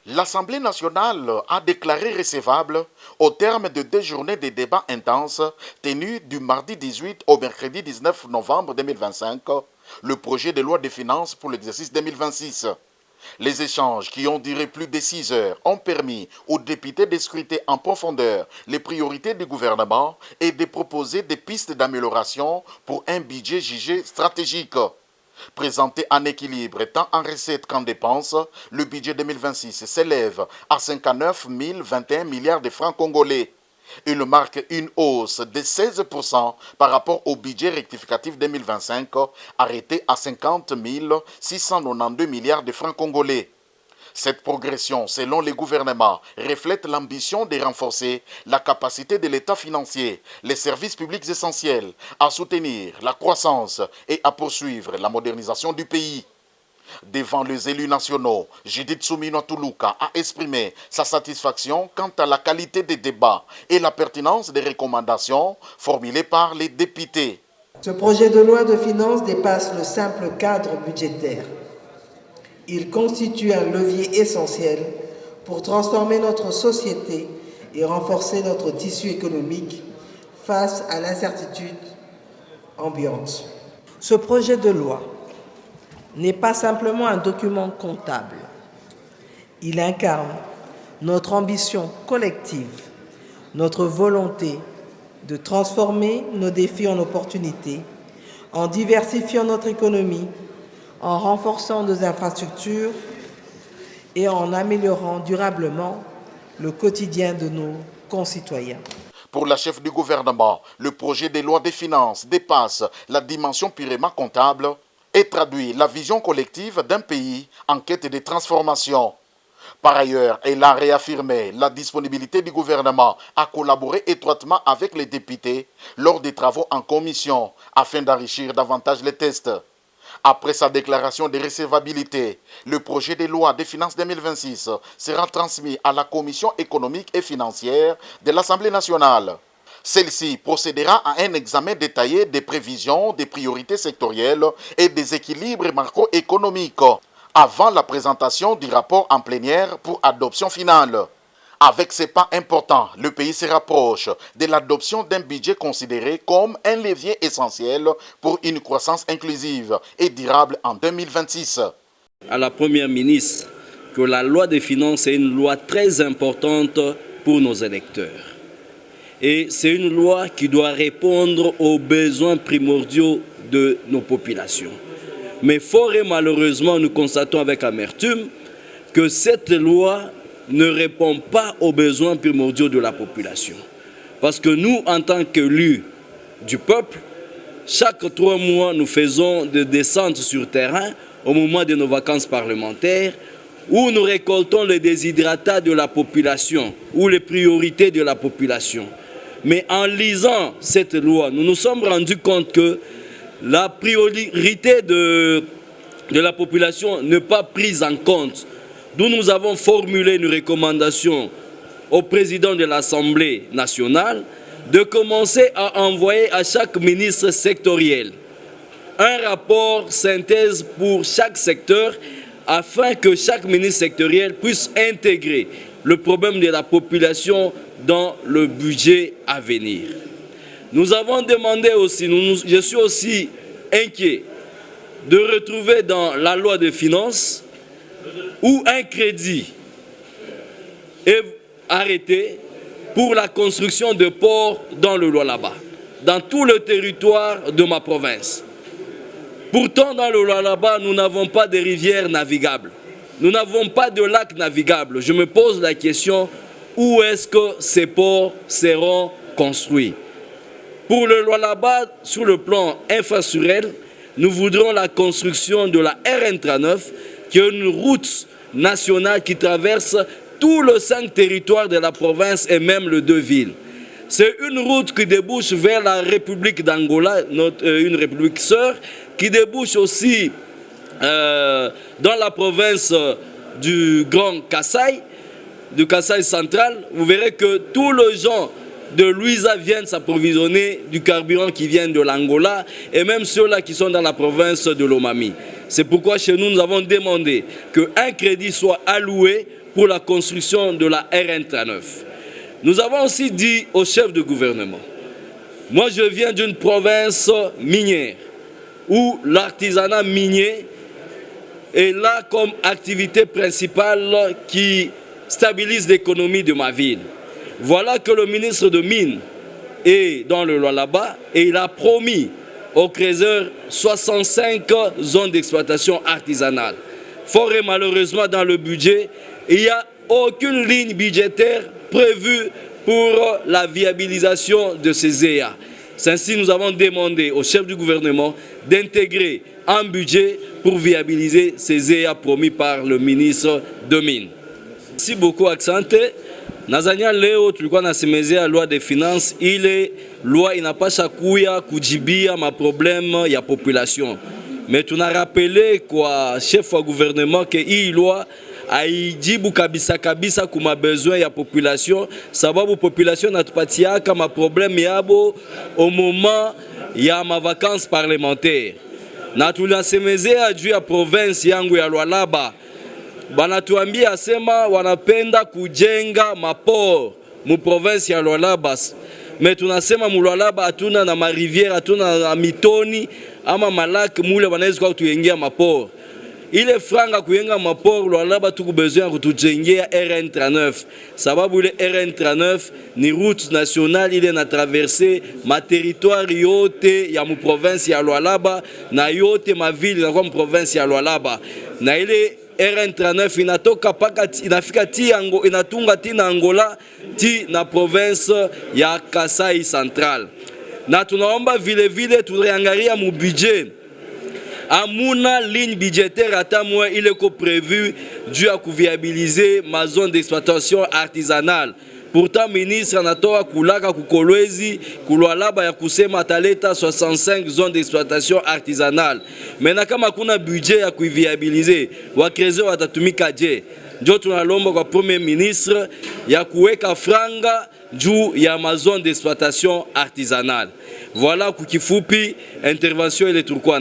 L'Assemblée nationale a déclaré recevable, au terme de 2 journées de débats intenses tenues du mardi 18 au mercredi 19 novembre 2025, le projet de loi de finances pour l'exercice 2026. Les échanges qui ont duré plus de 6 heures ont permis aux députés de scruter en profondeur les priorités du gouvernement et de proposer des pistes d'amélioration pour un budget jugé stratégique. Présenté en équilibre tant en recettes qu'en dépenses, le budget 2026 s'élève à 59 021 milliards de francs congolais. Il marque une hausse de 16% par rapport au budget rectificatif 2025, arrêté à 50 692 milliards de francs congolais. Cette progression, selon le gouvernement, reflète l'ambition de renforcer la capacité de l'État financier, les services publics essentiels, à soutenir la croissance et à poursuivre la modernisation du pays. Devant les élus nationaux, Judith Soumino Toulouka a exprimé sa satisfaction quant à la qualité des débats et la pertinence des recommandations formulées par les députés. Ce projet de loi de finances dépasse le simple cadre budgétaire. Il constitue un levier essentiel pour transformer notre société et renforcer notre tissu économique face à l'incertitude ambiante. Ce projet de loi n'est pas simplement un document comptable. Il incarne notre ambition collective, notre volonté de transformer nos défis en opportunités, en diversifiant notre économie, en renforçant nos infrastructures et en améliorant durablement le quotidien de nos concitoyens. Pour la chef du gouvernement, le projet de loi des finances dépasse la dimension purement comptable et traduit la vision collective d'un pays en quête de transformation. Par ailleurs, elle a réaffirmé la disponibilité du gouvernement à collaborer étroitement avec les députés lors des travaux en commission afin d'enrichir davantage les textes. Après sa déclaration de recevabilité, le projet de loi des finances 2026 sera transmis à la Commission économique et financière de l'Assemblée nationale. Celle-ci procédera à un examen détaillé des prévisions, des priorités sectorielles et des équilibres macroéconomiques avant la présentation du rapport en plénière pour adoption finale. Avec ces pas importants, le pays se rapproche de l'adoption d'un budget considéré comme un levier essentiel pour une croissance inclusive et durable en 2026. À la Première ministre que la loi des finances est une loi très importante pour nos électeurs. Et c'est une loi qui doit répondre aux besoins primordiaux de nos populations. Mais fort et malheureusement, nous constatons avec amertume que cette loi ne répond pas aux besoins primordiaux de la population. Parce que nous, en tant qu'élus du peuple, chaque 3 mois, nous faisons des descentes sur terrain au moment de nos vacances parlementaires où nous récoltons les déshydratats de la population ou les priorités de la population. Mais en lisant cette loi, nous nous sommes rendus compte que la priorité de la population n'est pas prise en compte. D'où nous avons formulé une recommandation au président de l'Assemblée nationale de commencer à envoyer à chaque ministre sectoriel un rapport synthèse pour chaque secteur afin que chaque ministre sectoriel puisse intégrer le problème de la population dans le budget à venir. Nous avons demandé aussi, je suis aussi inquiet de retrouver dans la loi de finances où un crédit est arrêté pour la construction de ports dans le Lualaba, dans tout le territoire de ma province. Pourtant, dans le Lualaba, nous n'avons pas de rivières navigables. Nous n'avons pas de lacs navigables. Je me pose la question, où est-ce que ces ports seront construits? Pour le Lualaba, sur le plan infrastructurel, nous voudrons la construction de la RN39, qui est une route nationale qui traverse tout le 5 territoires de la province et même les 2 villes. C'est une route qui débouche vers la République d'Angola, une république sœur, qui débouche aussi dans la province du Grand Kasaï, du Kasaï central. Vous verrez que tous les gens de Luiza viennent s'approvisionner du carburant qui vient de l'Angola et même ceux-là qui sont dans la province de Lomami. C'est pourquoi chez nous, nous avons demandé qu'un crédit soit alloué pour la construction de la RN39. Nous avons aussi dit au chef de gouvernement, moi je viens d'une province minière où l'artisanat minier est là comme activité principale qui stabilise l'économie de ma ville. Voilà que le ministre de Mines est dans le Lualaba et il a promis aux créateurs 65 zones d'exploitation artisanale. Fort et malheureusement dans le budget, il n'y a aucune ligne budgétaire prévue pour la viabilisation de ces EA. Ainsi, nous avons demandé au chef du gouvernement d'intégrer un budget pour viabiliser ces EA promis par le ministre de Mines. Merci beaucoup, Accente. Nazania leo tulikuwa nasemezea loi des finances, ile loi inapasha kuya kujibia maproblème ya population. Mais tunarapele kwa chef wa gouvernement que hii loi haijibu kabisa kabisa kuma besoin ya population, sababu population natupatiaka maproblème yabo au moment ya ma vacances parlementaires. Na tunasemezea juu ya province yangu ya Lualaba. Banatuambia asema wanapenda kujenga maport mu province ya Lualaba. Mais tunasema mu Lualaba hatuna na marivière, hatuna na mitoni ama malaki mule wanaweza kwa kutujengia maport. Ile franga kujenga maport Lualaba tuku besoin kutujengea RN39. Sababu ile RN39 ni route nationale, ile na traverser ma territoire yote ya mu province ya Lualaba na yote ma ville na kwa mu province ya Lualaba. Na ile RN39 inatoka paka inafika inatunga ti na Angola ti na province ya Kasai Central. Na tunaomba vile vile tureangalia mu budget. Amuna ligne budgétaire ata mois il est prévu dû à viabiliser ma zone d'exploitation artisanale. Pourtant ministre anatoa kulaka kukolwezi Lualaba ya kusema ataleta 65 zones d'exploitation artisanale. Mena kama kuna budget ya kuviabiliser, wakrezo watatumika je? Ndio tunalomba kwa premier ministre ya kuweka franga juu ya ma zone d'exploitation artisanale. Voilà kukifupi intervention ile tulikuwa